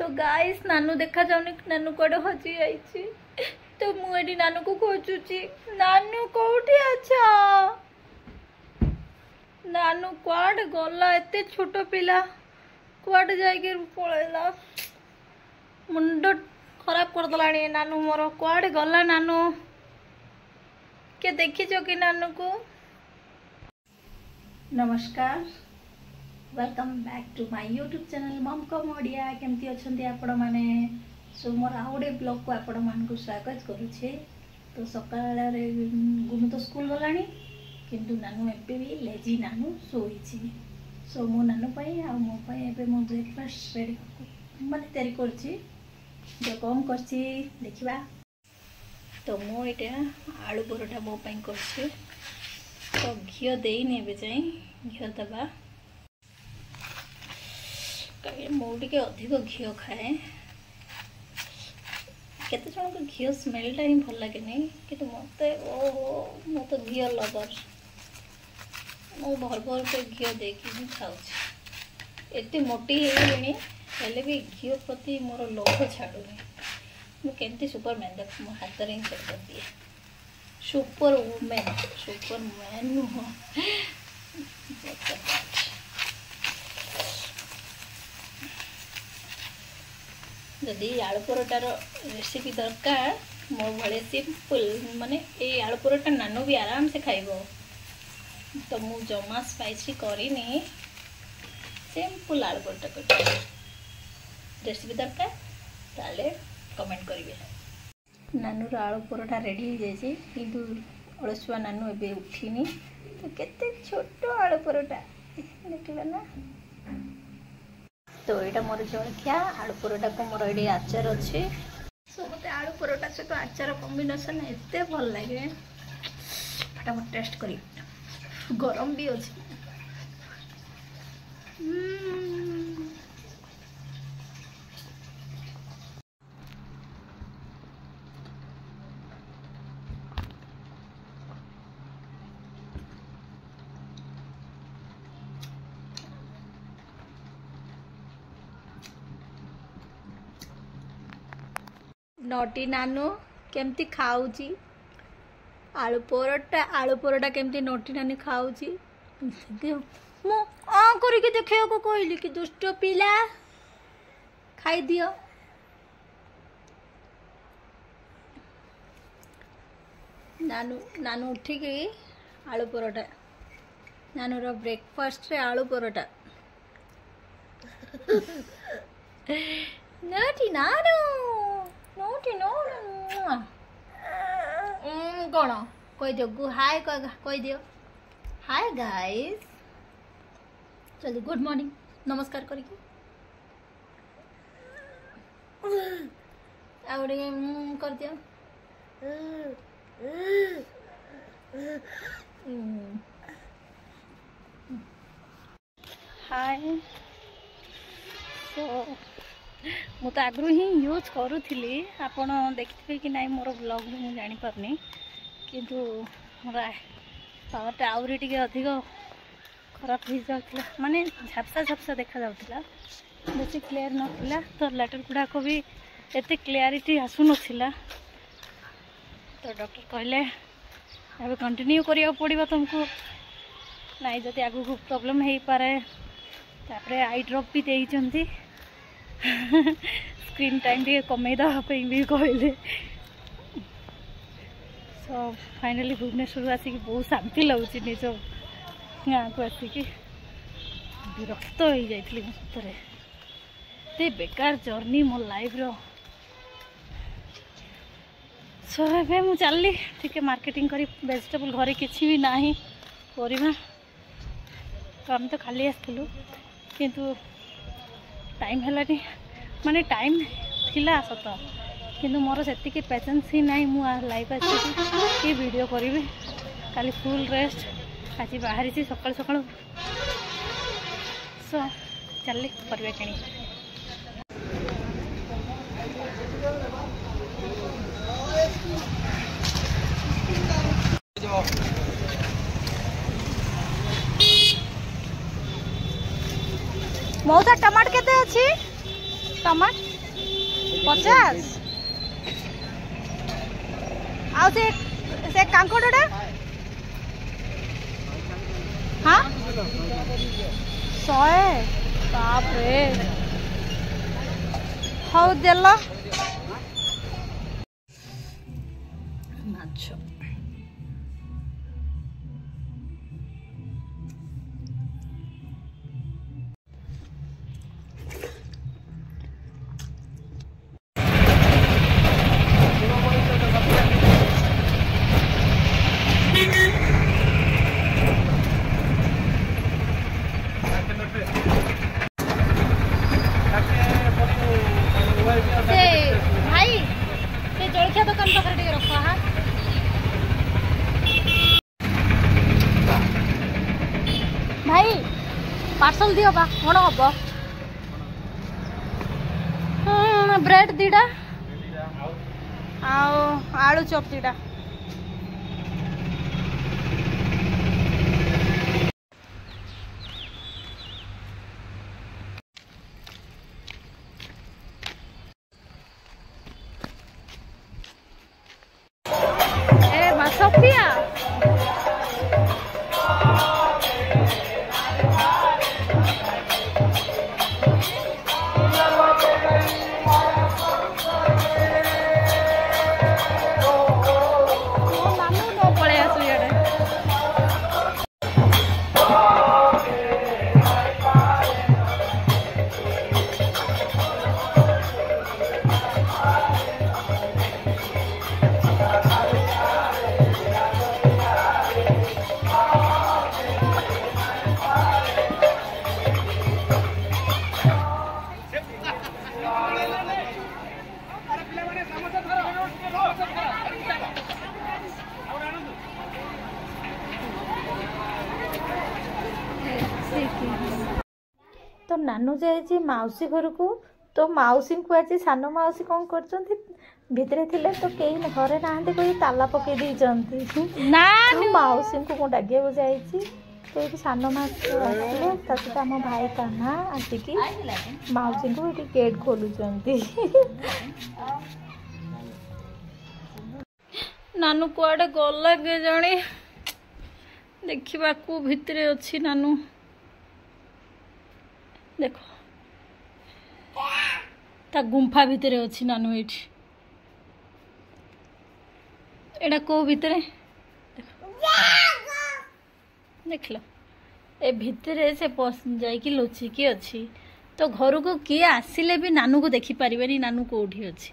So guys नानू देखा जाऊनी नानू कड़े हजी जाइए तो मुझे नानू को खोजुची नानू कौटी अच्छा नानू कुआड गला एते छोट पिला कुआड जाके पळेला मुंड खराब कर दलानी नानू मोर कुआड गला नानू के देखिछो कि नानू को। नमस्कार welcome back to my YouTube channel मम कमोडिया केमती अछंती आपण माने सो मोर आउडे ब्लॉग को आपण मान को स्वागत करूछे। तो सकाळ रे गुनु तो स्कूल गलानी किंतु नानू एबे भी लेजी नानू सोईची सो मो नानू पई आ मो पई एबे मो ब्रेकफास्ट रेडी माने तयारी करछि जो कम करछि देखिबा। तो मो एटा आलू परोठा मो पई करछि तो घिओ देनी एबे जाई घिओ दबा कहीं मुझे अधिक घी खाए केते जन को घी स्मेलटा ही भल लगे नहीं कि मत ओहो मो तो घी लवर मो भर भर के घी देखी खाऊँ एत मोटी हेले भी घी प्रति मोर लोभ छाड़ूनी मुझे सुपरमैन देख मो हाथ में सेट कर दिए सुपरमैन नुह जदि आलू परोटार रेसिपी दरकार मो भाई सिंपल माने ये आलू परोटा नानू भी आराम से खाइबो तो मु जमा स्पाइसी करिनी सिंपल आलू परोटा कर रेसिपी दरकार ताले कमेंट करिवे। नानू आलू परोटा रेडी हो जाए किंतु अलसुआ नानू एबे उठिनी तो केते छोट आलू परोटा देखला ना। तो यहाँ मोर जलखिया आलू परोटा को मोर ये आचार अच्छे सो मत आलू परोटा सहित आचार कॉम्बिनेशन एते भल लगे फटाफट टेस्ट करी गरम भी अच्छे। नोटी नानू केमती खाऊची आलू परोटा केमती नोटी नानी खाऊची मो आ करके देखियो को कहली कि दुष्ट पिला खाई दियो। नानू नानू उठिकी आलू परोटा नानू रो ब्रेकफास्ट रे आलू परोटा नोटी नानू नोटी नो कौन कह दियो हाय कह दियो हाय गाइस चलो गुड मॉर्निंग नमस्कार करके आउडे कर दियो हाय सो मु तो आगु ही यूज करूली आपण देखिए कि ना मोर ब्लॉग भी मुझे जापारनी किंतु मोर पावरटा आउरी टे अधिक खराब हो जाता माने झापसा झापसा देखा जाता बेसी क्लियर नाला तो लेटर गुड़ाक भी एत क्लियरिटी आसु नाला तो डॉक्टर कहले अब कंटिन्यू करिया पड़ो तुमको ना जदि आगू को प्रॉब्लम हो पारे तापरे आई ड्रॉप भी देइचंती स्क्रीन टाइम भी कमे देवाई भी कहले सो फाइनाली भुवनेश्वर आसिक बहुत शांति लगुच निज गाँव को आसिक विरक्त हो जाइली मो सतरे ते बेकार जर्नी मो लाइफ रो सो ए मु चलली ठीक मार्केटिंग करी वेजिटेबल घरे किसी भी ना परिवा तो आम तो खाली आसलु किंतु टाइम है माने टाइम थिला सत किंतु मोर से पेशेंस ही नहीं मु लाइफ आसी वीडियो करी काली फुल रेस्ट आज बाहरी सकाल सकाल सो चल परिवा किणी मौसा टमाटर केते अछि टमाटर 50 आ से कांकोड़ा हाँ 100 बाप रे हाउ देल माछ भाई से जलखिया दुकान पाखे टे रख हाँ भाई पार्सल दियो बा कौन हम ब्रेड दीटा आलू चॉप दीटा Sofia तो नानू जाए मौसी घर को तो मौसी को आज सान मौसी कौन कर भितरे थिले तो कई घरे ना कोई ताला पकई मौसी को डाकिया जाए तो ये सान मौसी आसते आम भाई कान्हा आसिकी मौसी को ये गेट खोलुंट नानू कुआडे गला के जाने देखा भितरे अच्छी नानू देखो ता गुंफा भितरे अच्छी नानू एटा को भितरे देख लो ए भितरे से जाइकी लुचिकी अच्छी तो घर को किए आसिले भी नानू को देखी पारिबेनी नानू कोठी अच्छी।